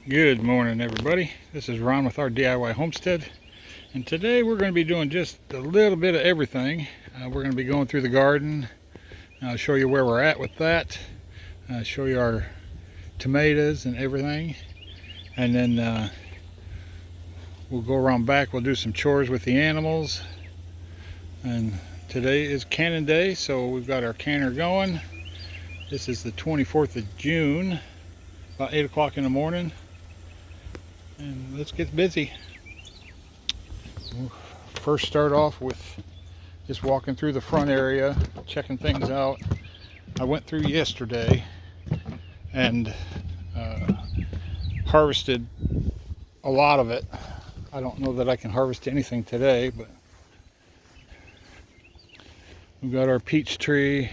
Good morning, everybody. This is Ron with our DIY Homestead, and today we're going to be doing just a little bit of everything. We're going to be going through the garden. I'll show you where we're at with that. Show you our tomatoes and everything, and then we'll go around back. We'll do some chores with the animals. And today is canning day, so we've got our canner going. This is the 24th of June, about 8 o'clock in the morning. And let's get busy. We'll first start off with just walking through the front area, checking things out. I went through yesterday and harvested a lot of it. I don't know that I can harvest anything today, but we've got our peach tree.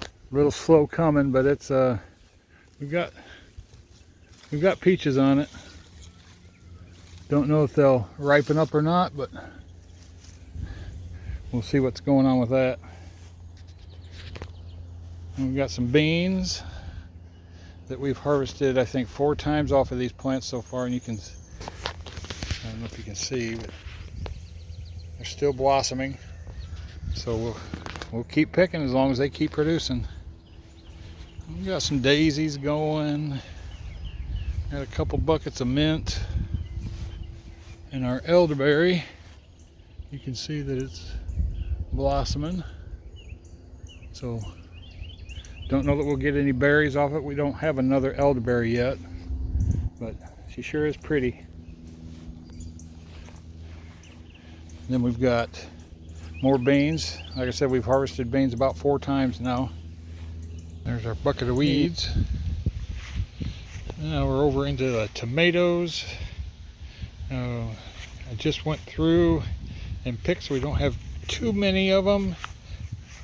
A little slow coming, but it's we've got peaches on it. Don't know if they'll ripen up or not, but we'll see what's going on with that. And we've got some beans that we've harvested, I think, 4 times off of these plants so far, and you can, I don't know if you can see, but they're still blossoming. So we'll keep picking as long as they keep producing. We've got some daisies going. Got a couple buckets of mint. And our elderberry, you can see that it's blossoming. So don't know that we'll get any berries off it. We don't have another elderberry yet, but she sure is pretty. And then we've got more beans. Like I said, we've harvested beans about 4 times now. There's our bucket of weeds. Now we're over into the tomatoes. I just went through and picked, so we don't have too many of them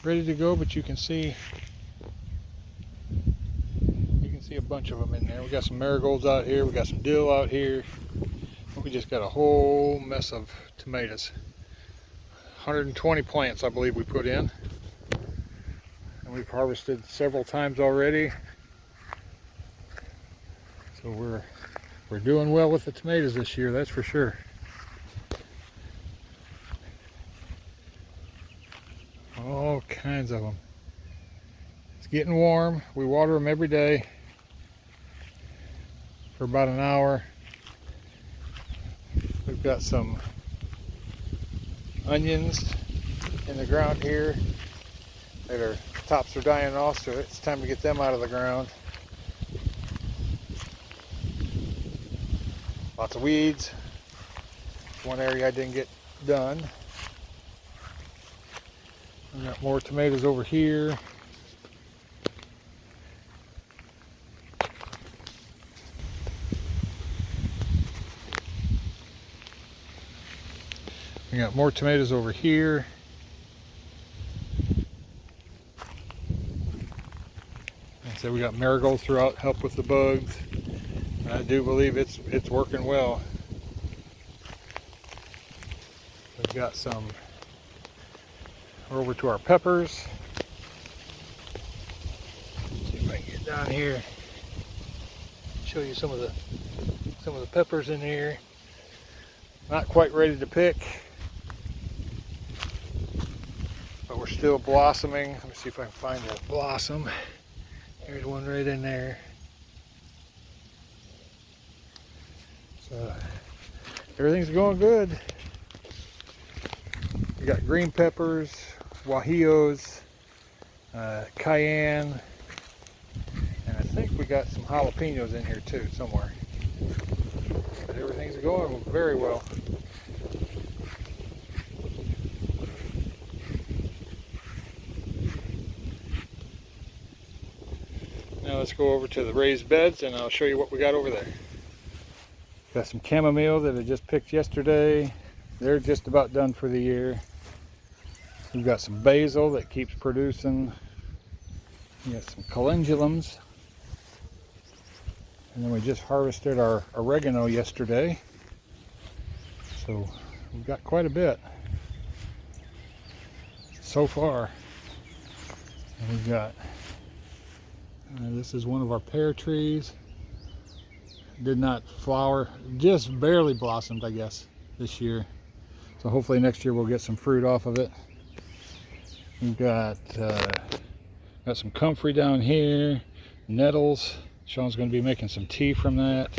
ready to go, but you can see a bunch of them in there. We got some marigolds out here, we got some dill out here. We just got a whole mess of tomatoes. 120 plants, I believe, we put in, and we've harvested several times already. So we're doing well with the tomatoes this year, that's for sure. All kinds of them. It's getting warm. We water them every day for about an hour. We've got some onions in the ground here that are tops are dying off, so it's time to get them out of the ground. Lots of weeds. One area I didn't get done. We got more tomatoes over here. We got more tomatoes over here. And so we got marigolds throughout, help with the bugs. I do believe it's working well. We've got some. We're over to our peppers. See if I can get down here. Show you some of the peppers in here. Not quite ready to pick, but we're still blossoming. Let me see if I can find a blossom. Here's one right in there. So everything's going good. We got green peppers, guajillos, cayenne, and I think we got some jalapenos in here too somewhere. But everything's going very well. Now let's go over to the raised beds and I'll show you what we got over there. Got some chamomile that I just picked yesterday. They're just about done for the year. We've got some basil that keeps producing. We got some calendulums. And then we just harvested our oregano yesterday. So we've got quite a bit so far. And we've got, this is one of our pear trees. did not flower, just barely blossomed, I guess, this year. So hopefully next year we'll get some fruit off of it. We've got some comfrey down here, nettles. Sean's going to be making some tea from that.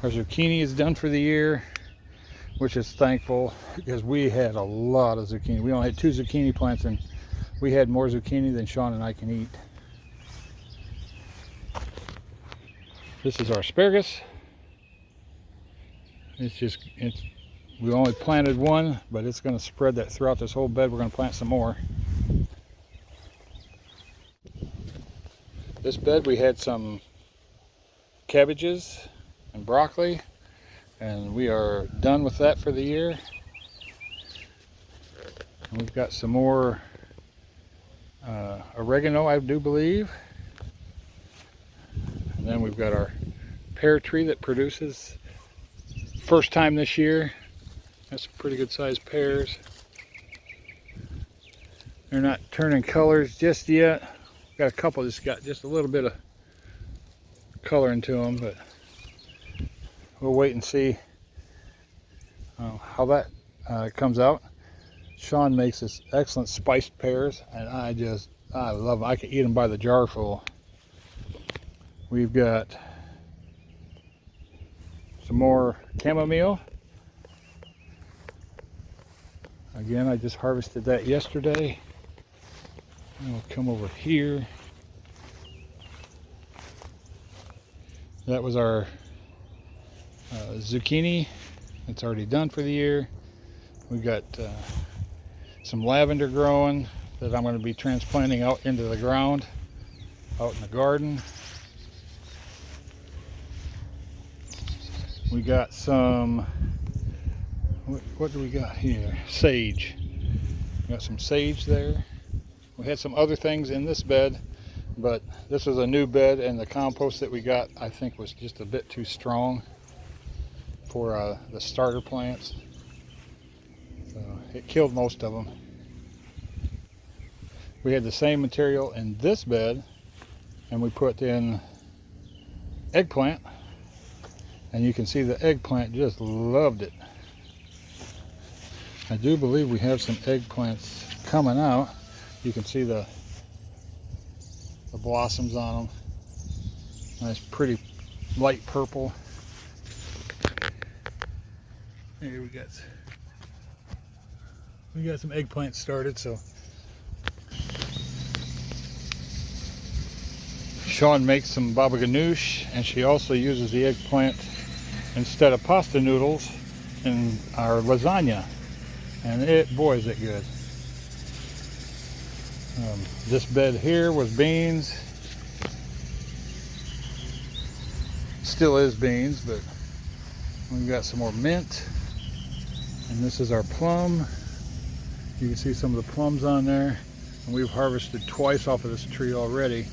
Our zucchini is done for the year, which is thankful because we had a lot of zucchini. We only had 2 zucchini plants and we had more zucchini than Sean and I can eat. This is our asparagus. We only planted one, but it's going to spread that throughout this whole bed. We're going to plant some more. This bed we had some cabbages and broccoli, and we are done with that for the year. And we've got some more oregano, I do believe. And then we've got our pear tree that produces first time this year. That's some pretty good sized pears. They're not turning colors just yet. Got a couple that's got just a little bit of color into them, but we'll wait and see how that comes out. Sean makes this excellent spiced pears, and I love them. I could eat them by the jar full. We've got some more chamomile. Again, I just harvested that yesterday. And we'll come over here. That was our zucchini. It's already done for the year. We've got some lavender growing that I'm going to be transplanting out into the ground, out in the garden. We got some, what do we got here? Sage. We got some sage there. We had some other things in this bed, but this was a new bed, and the compost that we got, I think, was just a bit too strong for the starter plants. So it killed most of them. We had the same material in this bed, and we put in eggplant, and you can see the eggplant just loved it. I do believe we have some eggplants coming out. You can see the blossoms on them. Nice pretty light purple. Here we got some eggplants started. So Sean makes some baba ganoush, and she also uses the eggplant instead of pasta noodles in our lasagna, and boy is it good. This bed here was beans, still is beans, but we've got some more mint, and this is our plum. You can see some of the plums on there, and we've harvested twice off of this tree already,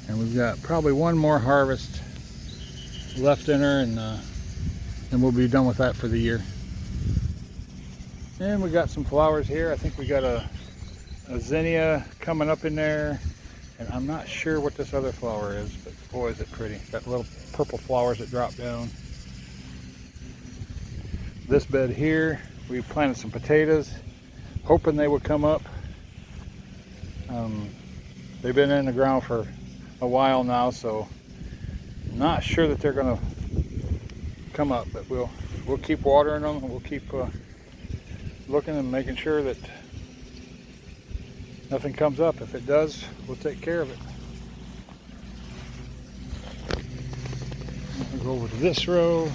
and we've got probably one more harvest left in her, and then we'll be done with that for the year. And we got some flowers here. I think we got a zinnia coming up in there, and I'm not sure what this other flower is, but boy is it pretty. Got little purple flowers that drop down. This bed here, we planted some potatoes, hoping they would come up. They've been in the ground for a while now, so not sure that they're going to come up, but we'll keep watering them, and we'll keep looking and making sure that nothing comes up. If it does, we'll take care of it. We'll go over to this row,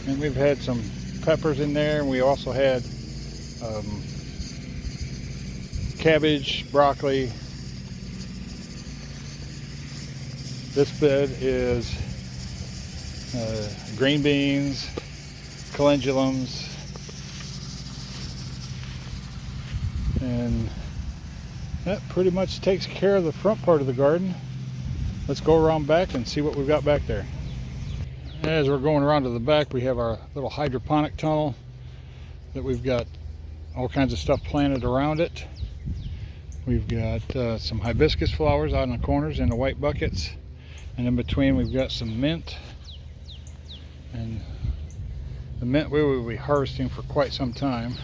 and we've had some peppers in there, and we also had cabbage, broccoli. This bed is green beans, calendulums, and that pretty much takes care of the front part of the garden. Let's go around back and see what we've got back there. As we're going around to the back, we have our little hydroponic tunnel that we've got all kinds of stuff planted around it. We've got some hibiscus flowers out in the corners in the white buckets. And in between we've got some mint. And the mint we will be harvesting for quite some time,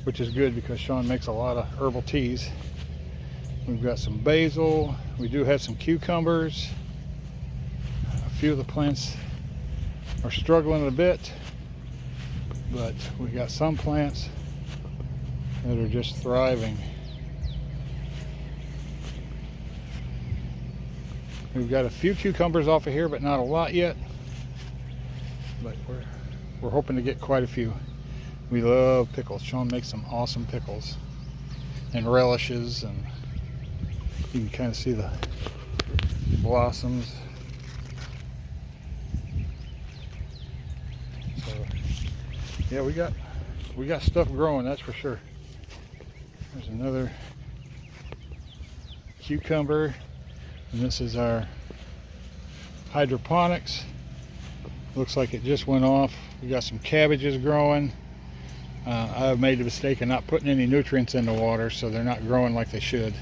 which is good because Sean makes a lot of herbal teas. We've got some basil. We do have some cucumbers. A few of the plants are struggling a bit, but we got some plants that are just thriving. We've got a few cucumbers off of here, but not a lot yet. But we're hoping to get quite a few. We love pickles. Sean makes some awesome pickles and relishes, and you can kind of see the blossoms. So yeah, we got stuff growing, that's for sure. There's another cucumber, and this is our hydroponics. Looks like it just went off. We got some cabbages growing. I've made the mistake of not putting any nutrients in the water, so they're not growing like they should.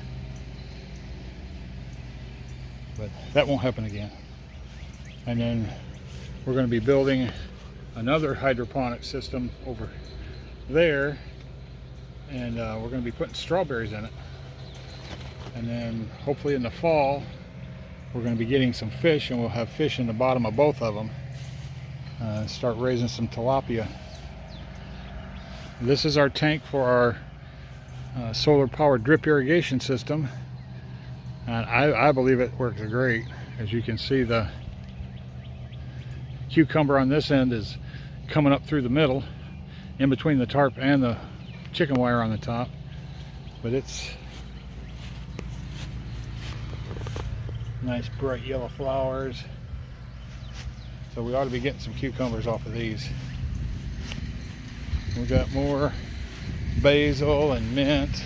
But that won't happen again. And then we're going to be building another hydroponic system over there, and we're going to be putting strawberries in it. And then hopefully in the fall we're going to be getting some fish, and we'll have fish in the bottom of both of them. Start raising some tilapia. This is our tank for our solar powered drip irrigation system, and I believe it works great. As you can see, the cucumber on this end is coming up through the middle in between the tarp and the chicken wire on the top, but it's nice bright yellow flowers, so we ought to be getting some cucumbers off of these. We got more basil and mint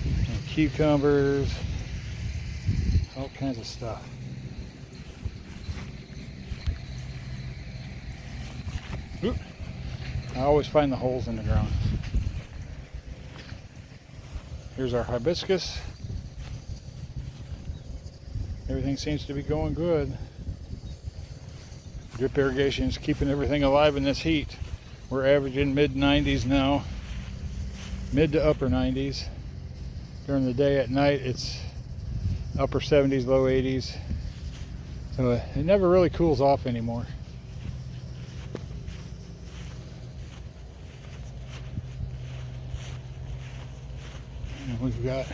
and cucumbers, all kinds of stuff. Oop. I always find the holes in the ground. Here's our hibiscus. Everything seems to be going good. Drip irrigation is keeping everything alive in this heat. We're averaging mid 90s now, mid to upper 90s. During the day, at night it's upper 70s, low 80s. So it never really cools off anymore. And we've got,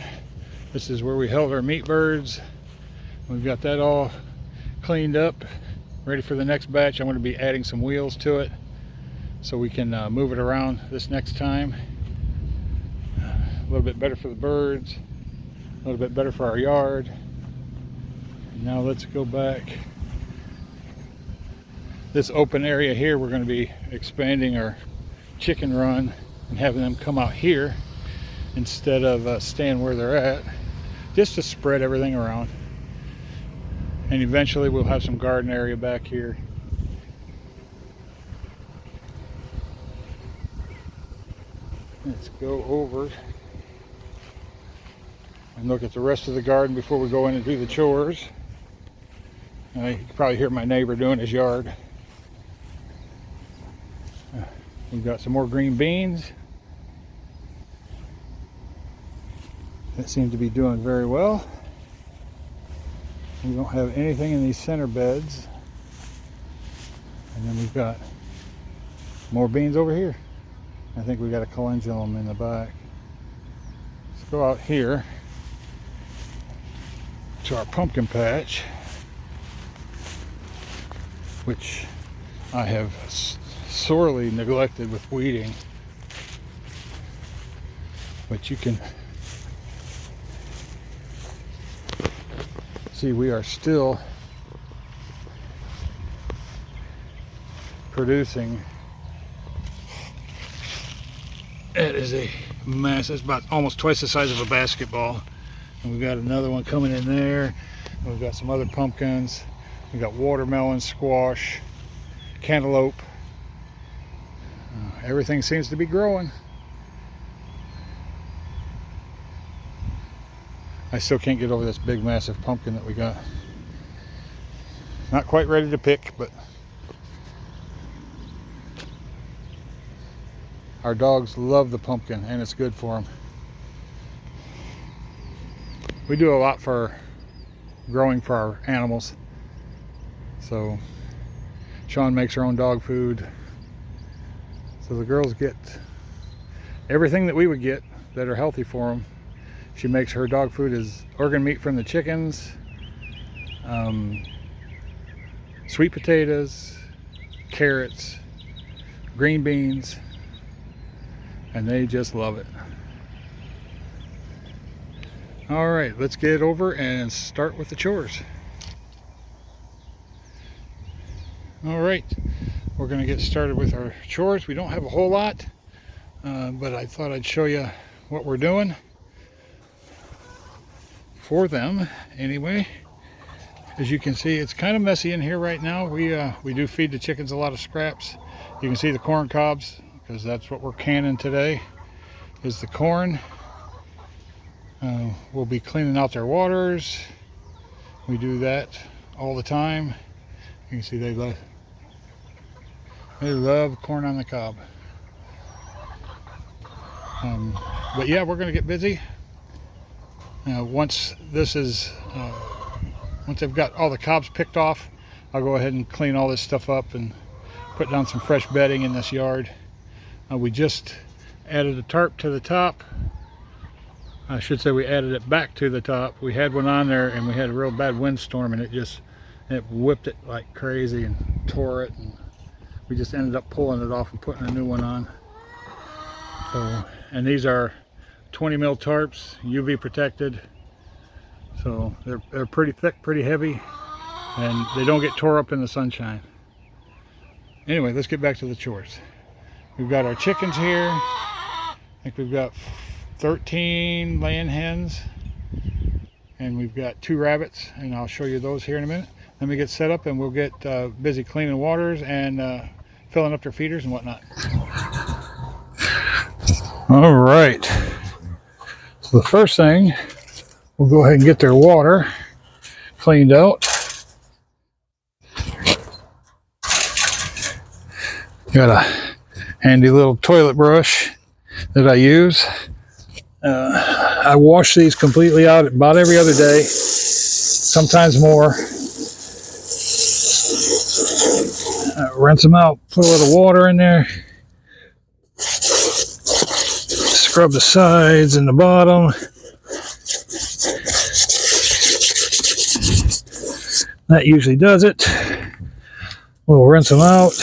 this is where we held our meat birds. We've got that all cleaned up, ready for the next batch. I'm going to be adding some wheels to it so we can move it around this next time. A little bit better for the birds, a little bit better for our yard. And now let's go back. This open area here, we're going to be expanding our chicken run and having them come out here instead of staying where they're at, just to spread everything around. And eventually we'll have some garden area back here. Let's go over and look at the rest of the garden before we go in and do the chores. You can probably hear my neighbor doing his yard. We've got some more green beans that seem to be doing very well. We don't have anything in these center beds. And then we've got more beans over here. I think we got a calendulum in the back. Let's go out here to our pumpkin patch, which I have sorely neglected with weeding. But you can see we are still producing. It is a mess. It's about almost twice the size of a basketball. And we've got another one coming in there. We've got some other pumpkins. We've got watermelon, squash, cantaloupe. Everything seems to be growing. I still can't get over this big massive pumpkin that we got. Not quite ready to pick, but our dogs love the pumpkin and it's good for them. We do a lot for growing for our animals. So Sean makes her own dog food. So the girls get everything that we would get that are healthy for them. She makes her dog food is organ meat from the chickens, sweet potatoes, carrots, green beans, and they just love it. All right, let's get over and start with the chores. All right, we're going to get started with our chores. We don't have a whole lot, but I thought I'd show you what we're doing for them anyway. As you can see, it's kind of messy in here right now. We do feed the chickens a lot of scraps. You can see the corn cobs because that's what we're canning today is the corn. We'll be cleaning out their waters. We do that all the time. You can see they love corn on the cob. But yeah, we're going to get busy. Once they've got all the cobs picked off, I'll go ahead and clean all this stuff up and put down some fresh bedding in this yard. We just added a tarp to the top. I should say we added it back to the top. We had one on there and we had a real bad windstorm and it whipped it like crazy and tore it, and we just ended up pulling it off and putting a new one on. So, and these are 20 mil tarps, UV protected. So they're pretty thick, pretty heavy, and they don't get tore up in the sunshine. Anyway, let's get back to the chores. We've got our chickens here. I think we've got 13 laying hens, and we've got 2 rabbits, and I'll show you those here in a minute. Let me get set up and we'll get busy cleaning waters and filling up their feeders and whatnot. All right, so the first thing, we'll go ahead and get their water cleaned out. Got a handy little toilet brush that I use. I wash these completely out about every other day, sometimes more. Rinse them out, put a little water in there, scrub the sides and the bottom. That usually does it. We'll rinse them out.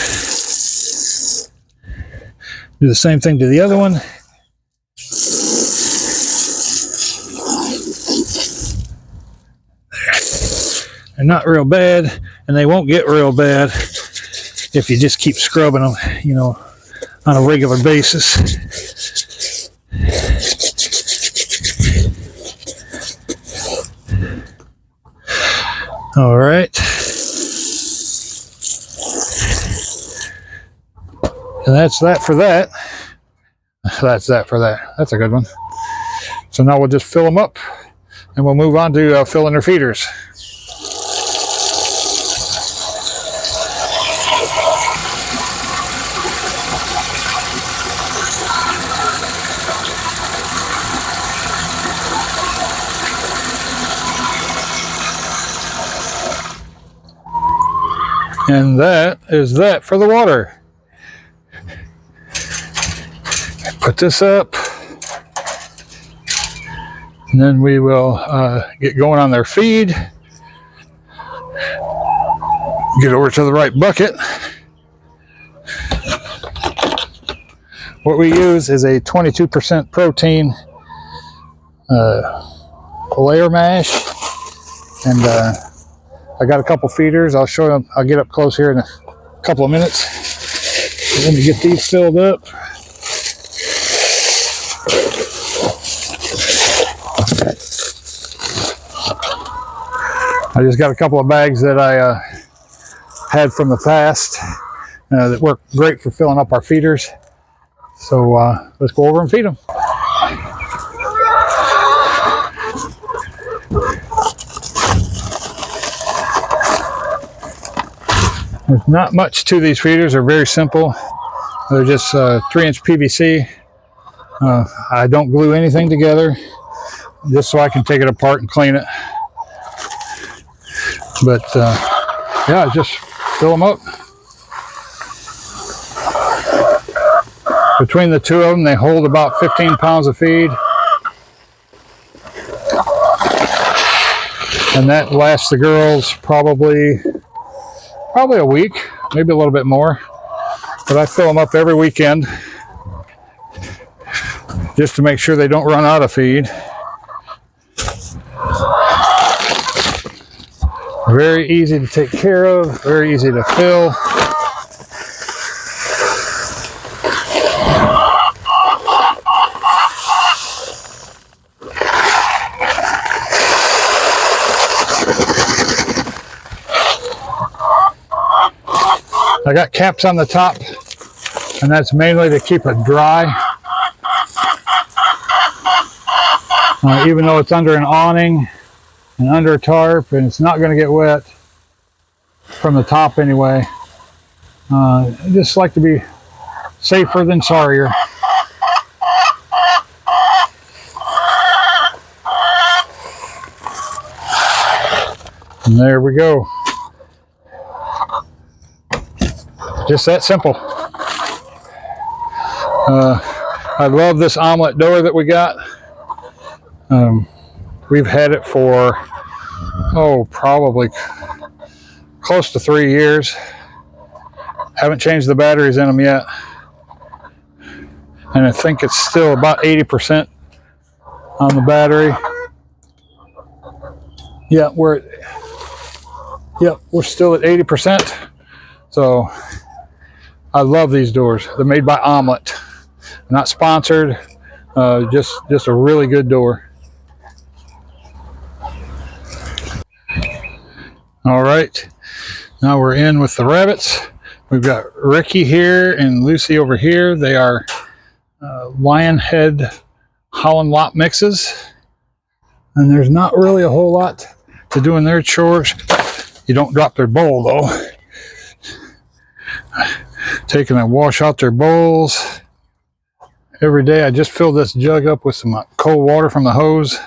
Do the same thing to the other one. They're not real bad, and they won't get real bad if you just keep scrubbing them, you know, on a regular basis. All right. And that's that for that. That's that for that. That's a good one. So now we'll just fill them up and we'll move on to filling their feeders. And that is that for the water. Put this up. And then we will get going on their feed. Get over to the right bucket. What we use is a 22% protein layer mash. And I got a couple feeders. I'll show them. I'll get up close here in a couple of minutes. So let me get these filled up. I just got a couple of bags that I had from the past that work great for filling up our feeders. So let's go over and feed them. There's not much to these feeders. They're very simple. They're just 3-inch PVC. I don't glue anything together, just so I can take it apart and clean it. But yeah, just fill them up. Between the two of them, they hold about 15 pounds of feed. And that lasts the girls probably a week, maybe a little bit more. But I fill them up every weekend just to make sure they don't run out of feed. Very easy to take care of, very easy to fill. I got caps on the top, and that's mainly to keep it dry. Even though it's under an awning and under a tarp, and it's not going to get wet from the top anyway. I just like to be safer than sorrier. And there we go. Just that simple. I love this omelet door that we got. We've had it for, probably close to 3 years. Haven't changed the batteries in them yet. And I think it's still about 80% on the battery. Yeah, we're still at 80%. So I love these doors. They're made by Omelet. Not sponsored, just a really good door. All right, now we're in with the rabbits. We've got Ricky here and Lucy over here. They are Lionhead Holland lot mixes. And there's not really a whole lot to do in their chores. You don't drop their bowl though. Taking and wash out their bowls every day. I just fill this jug up with some cold water from the hose.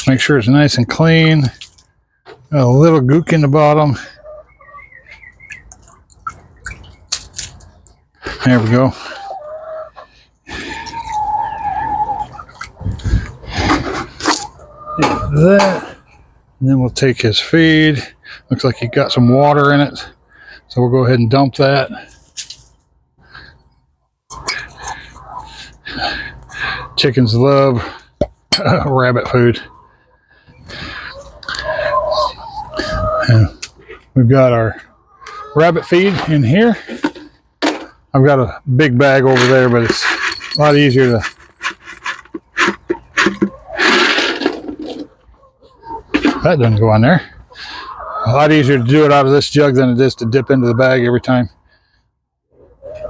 Make sure it's nice and clean. Got a little gook in the bottom. There we go. That, and then we'll take his feed. Looks like he got some water in it, so we'll go ahead and dump that. Chickens love rabbit food. And we've got our rabbit feed in here. I've got a big bag over there, but it's a lot easier to that doesn't go on there. A lot easier to do it out of this jug than it is to dip into the bag every time.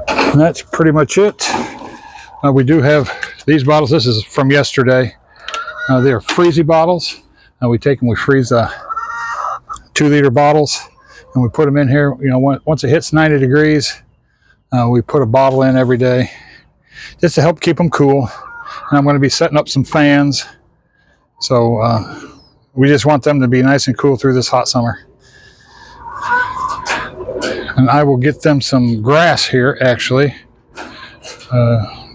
And that's pretty much it. We do have these bottles. This is from yesterday. They are freezy bottles. We take them, we freeze 2-liter bottles, and we put them in here. You know, once it hits 90 degrees, we put a bottle in every day just to help keep them cool. And I'm going to be setting up some fans. So we just want them to be nice and cool through this hot summer. And I will get them some grass here, actually.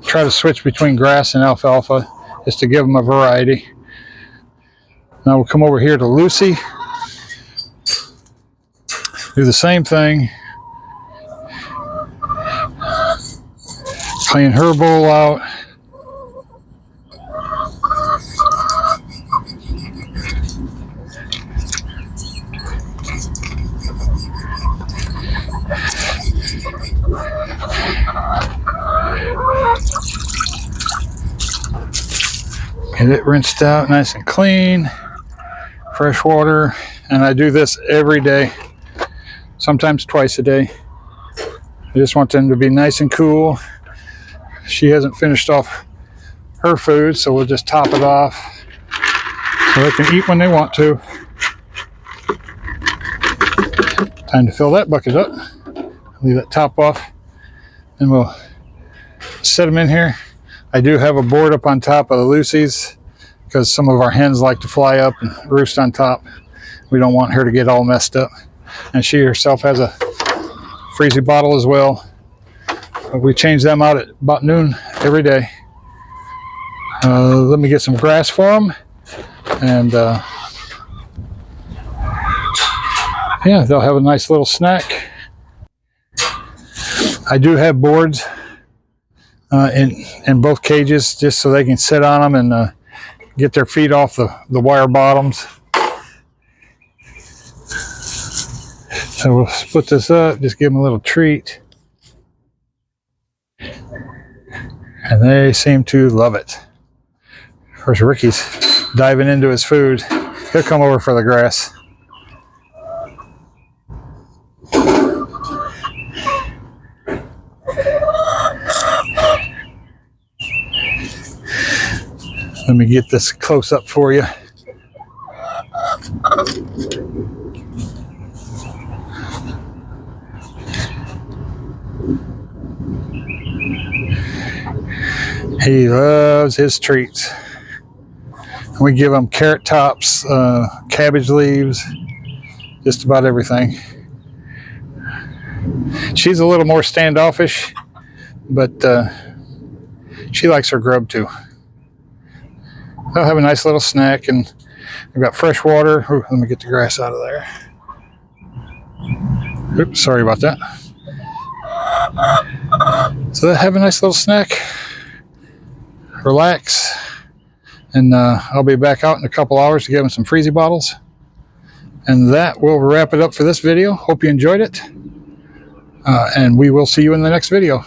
Try to switch between grass and alfalfa just to give them a variety. Now we'll come over here to Lucy. Do the same thing. Clean her bowl out. Get it rinsed out nice and clean. Fresh water. And I do this every day. Sometimes twice a day. I just want them to be nice and cool. She hasn't finished off her food, so we'll just top it off so they can eat when they want to. Time to fill that bucket up. Leave that top off, and we'll set them in here. I do have a board up on top of the Lucy's because some of our hens like to fly up and roost on top. We don't want her to get all messed up. And she herself has a freezy bottle as well. But we change them out at about noon every day. Let me get some grass for them, and yeah, they'll have a nice little snack. I do have boards in both cages just so they can sit on them and get their feet off the wire bottoms. So we'll split this up, just give them a little treat. And they seem to love it. Of course, Ricky's diving into his food. He'll come over for the grass. Let me get this close up for you. He loves his treats. We give him carrot tops, cabbage leaves, just about everything. She's a little more standoffish, but she likes her grub too. They'll have a nice little snack, and I've got fresh water. Ooh, let me get the grass out of there. Oops, sorry about that. So they'll have a nice little snack, relax, and I'll be back out in a couple hours to give them some freezy bottles. And that will wrap it up for this video. Hope you enjoyed it, and we will see you in the next video.